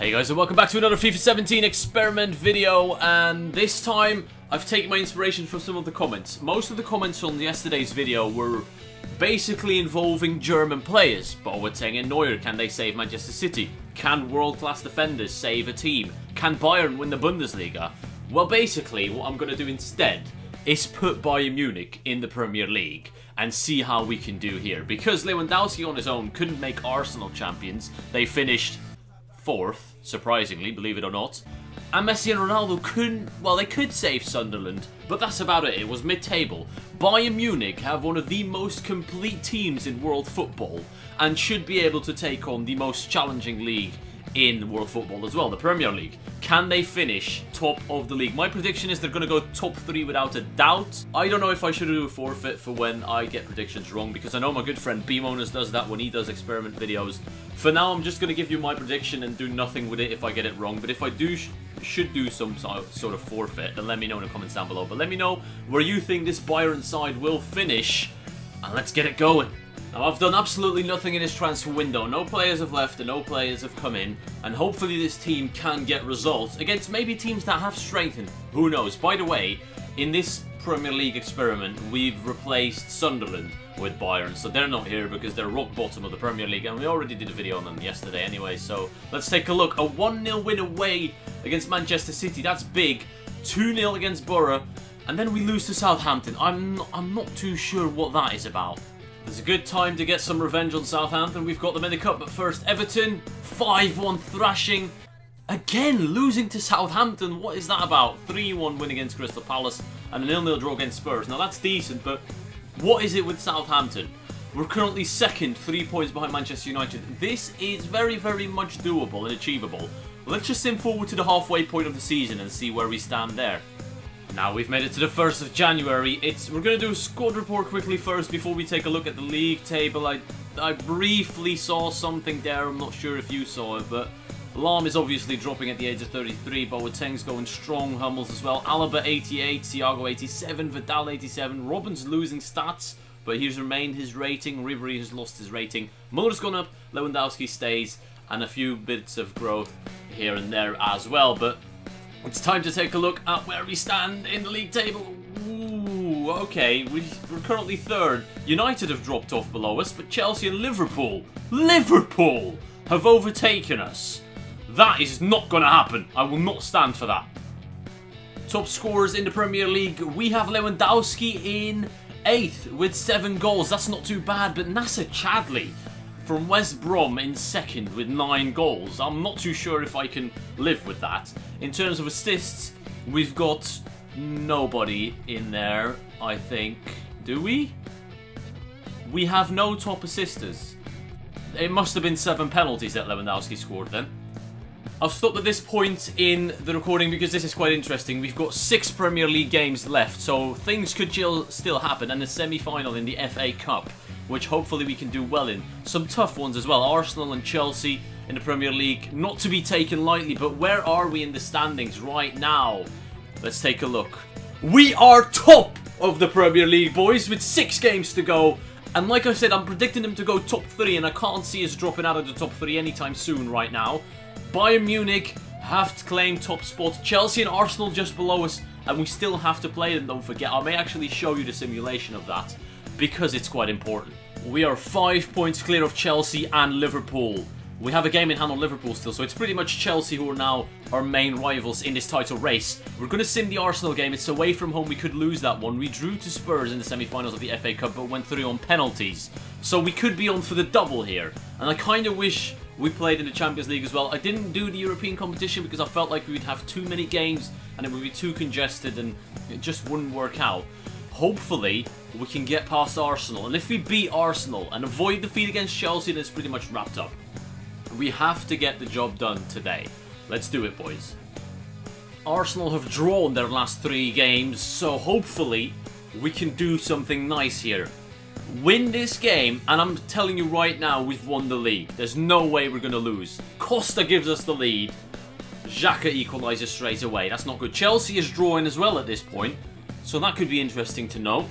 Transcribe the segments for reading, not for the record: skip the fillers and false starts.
Hey guys, and welcome back to another FIFA 17 experiment video, and this time I've taken my inspiration from some of the comments. Most of the comments on yesterday's video were basically involving German players. Boateng and Neuer, can they save Manchester City? Can world-class defenders save a team? Can Bayern win the Bundesliga? Well, basically what I'm going to do instead is put Bayern Munich in the Premier League and see how we can do here. Because Lewandowski on his own couldn't make Arsenal champions. They finished 4th, surprisingly, believe it or not. And Messi and Ronaldo couldn't, well, they could save Sunderland, but that's about it. It was mid-table. Bayern Munich have one of the most complete teams in world football and should be able to take on the most challenging league in world football as well, the Premier League. Can they finish top of the league? My prediction is they're going to go top 3 without a doubt. I don't know if I should do a forfeit for when I get predictions wrong, because I know my good friend B-Monus does that when he does experiment videos. For now, I'm just going to give you my prediction and do nothing with it if I get it wrong. But if I do should do some sort of forfeit, then let me know in the comments down below. But let me know where you think this Bayern side will finish, and let's get it going. Now, I've done absolutely nothing in this transfer window. No players have left and no players have come in. And hopefully this team can get results against maybe teams that have strengthened. Who knows? By the way, in this Premier League experiment, we've replaced Sunderland with Bayern. So they're not here because they're rock bottom of the Premier League. And we already did a video on them yesterday anyway. So let's take a look. A 1-0 win away against Manchester City. That's big. 2-0 against Borough. And then we lose to Southampton. I'm not too sure what that is about. There's a good time to get some revenge on Southampton. We've got them in the cup, but first Everton, 5-1 thrashing. Again, losing to Southampton. What is that about? 3-1 win against Crystal Palace and a 0-0 draw against Spurs. Now that's decent, but what is it with Southampton? We're currently second, 3 points behind Manchester United. This is very, very much doable and achievable. Let's just sim forward to the halfway point of the season and see where we stand there. Now we've made it to the 1st of January. We're going to do a squad report quickly first before we take a look at the league table. I briefly saw something there. I'm not sure if you saw it, but Lahm is obviously dropping at the age of 33. Boateng's going strong. Hummels as well. Alaba 88, Thiago 87, Vidal 87. Robben's losing stats, but he's remained his rating. Ribery has lost his rating. Muller's gone up. Lewandowski stays, and a few bits of growth here and there as well. But it's time to take a look at where we stand in the league table. Ooh, okay, we're currently 3rd. United have dropped off below us, but Chelsea and Liverpool have overtaken us. That is not going to happen. I will not stand for that. Top scorers in the Premier League, we have Lewandowski in 8th with 7 goals. That's not too bad, but Nasser Chadli from West Brom in 2nd with 9 goals. I'm not too sure if I can live with that. In terms of assists, we've got nobody in there, I think. Do we? We have no top assisters. It must have been 7 penalties that Lewandowski scored then. I'll stop at this point in the recording because this is quite interesting. We've got 6 Premier League games left, so things could still happen, and a semi-final in the FA Cup, which hopefully we can do well in. Some tough ones as well. Arsenal and Chelsea in the Premier League, not to be taken lightly, but where are we in the standings right now? Let's take a look. We are top of the Premier League, boys, with 6 games to go. And like I said, I'm predicting them to go top 3, and I can't see us dropping out of the top 3 anytime soon right now. Bayern Munich have to claim top spot. Chelsea and Arsenal just below us, and we still have to play them, don't forget. I may actually show you the simulation of that, because it's quite important. We are 5 points clear of Chelsea and Liverpool. We have a game in hand on Liverpool still, so it's pretty much Chelsea who are now our main rivals in this title race. We're going to sim the Arsenal game. It's away from home. We could lose that one. We drew to Spurs in the semi-finals of the FA Cup, but went through on penalties. So we could be on for the double here. And I kind of wish we played in the Champions League as well. I didn't do the European competition because I felt like we would have too many games and it would be too congested and it just wouldn't work out. Hopefully, we can get past Arsenal. And if we beat Arsenal and avoid defeat against Chelsea, then it's pretty much wrapped up. We have to get the job done today. Let's do it, boys. Arsenal have drawn their last 3 games, so hopefully we can do something nice here. Win this game, and I'm telling you right now, we've won the league. There's no way we're going to lose. Costa gives us the lead. Xhaka equalises straight away. That's not good. Chelsea is drawing as well at this point, so that could be interesting to know.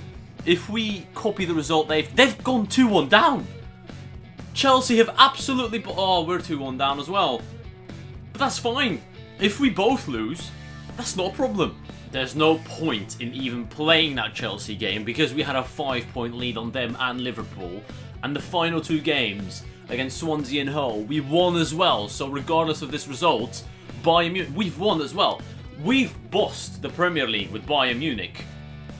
If we copy the result, they've gone 2-1 down. Chelsea have absolutely... Oh, we're 2-1 down as well. But that's fine. If we both lose, that's not a problem. There's no point in even playing that Chelsea game because we had a 5-point lead on them and Liverpool. And the final 2 games against Swansea and Hull, we won as well. So regardless of this result, Bayern Munich, we've won as well. We've bossed the Premier League with Bayern Munich.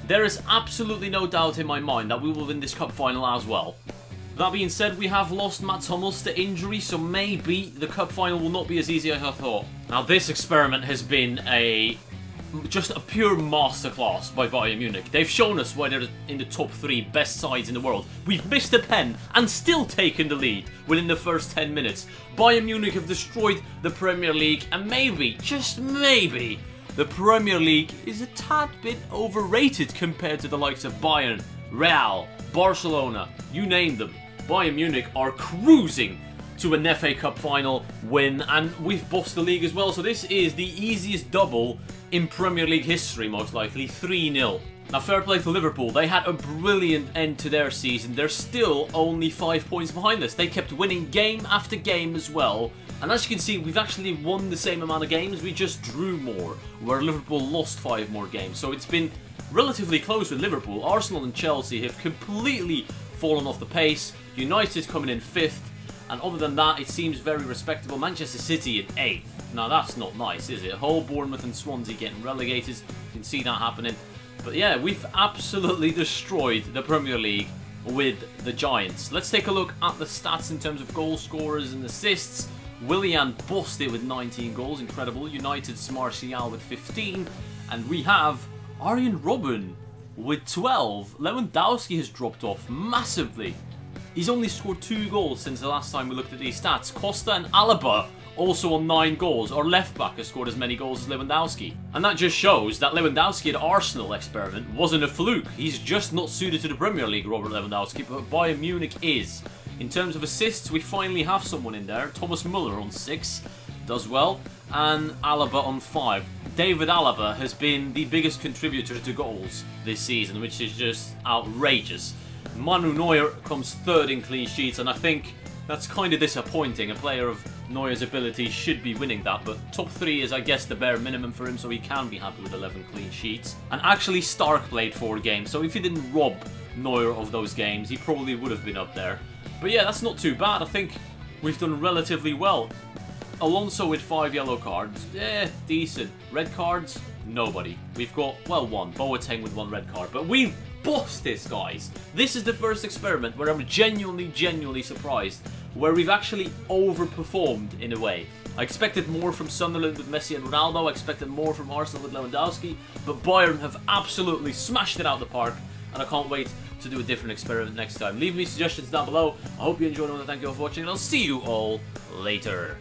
There is absolutely no doubt in my mind that we will win this cup final as well. That being said, we have lost Mats Hummels to injury, so maybe the cup final will not be as easy as I thought. Now, this experiment has been just a pure masterclass by Bayern Munich. They've shown us why they're in the top 3 best sides in the world. We've missed a pen and still taken the lead within the first 10 minutes. Bayern Munich have destroyed the Premier League, and maybe, just maybe, the Premier League is a tad bit overrated compared to the likes of Bayern, Real, Barcelona, you name them. Bayern Munich are cruising to an FA Cup final win, and we've bossed the league as well, so this is the easiest double in Premier League history, most likely, 3-0. Now, fair play to Liverpool. They had a brilliant end to their season. They're still only 5 points behind us. They kept winning game after game as well. And as you can see, we've actually won the same amount of games. We just drew more, where Liverpool lost 5 more games. So it's been relatively close with Liverpool. Arsenal and Chelsea have completely fallen off the pace. United coming in 5th. And other than that, it seems very respectable. Manchester City in 8th. Now, that's not nice, is it? Hull, Bournemouth and Swansea getting relegated. You can see that happening. But yeah, we've absolutely destroyed the Premier League with the Giants. Let's take a look at the stats in terms of goal scorers and assists. Willian bossed it with 19 goals, incredible. United's Martial with 15. And we have Arjen Robben with 12. Lewandowski has dropped off massively. He's only scored 2 goals since the last time we looked at these stats. Costa and Alaba also on 9 goals. Our left back has scored as many goals as Lewandowski. And that just shows that Lewandowski at Arsenal experiment wasn't a fluke. He's just not suited to the Premier League, Robert Lewandowski, but Bayern Munich is. In terms of assists, we finally have someone in there. Thomas Müller on 6, does well, and Alaba on 5. David Alaba has been the biggest contributor to goals this season, which is just outrageous. Manu Neuer comes 3rd in clean sheets, and I think that's kind of disappointing. A player of Neuer's ability should be winning that, but top 3 is, I guess, the bare minimum for him, so he can be happy with 11 clean sheets. And actually, Stark played 4 games, so if he didn't rob Neuer of those games, he probably would have been up there. But yeah, that's not too bad. I think we've done relatively well. Alonso with 5 yellow cards. Decent. Red cards? Nobody. We've got, well, 1. Boateng with 1 red card. But we've bossed this, guys. This is the first experiment where I'm genuinely surprised. Where we've actually overperformed in a way. I expected more from Sunderland with Messi and Ronaldo. I expected more from Arsenal with Lewandowski. But Bayern have absolutely smashed it out the park. And I can't wait to do a different experiment next time. Leave me suggestions down below. I hope you enjoyed it, and thank you all for watching, and I'll see you all later.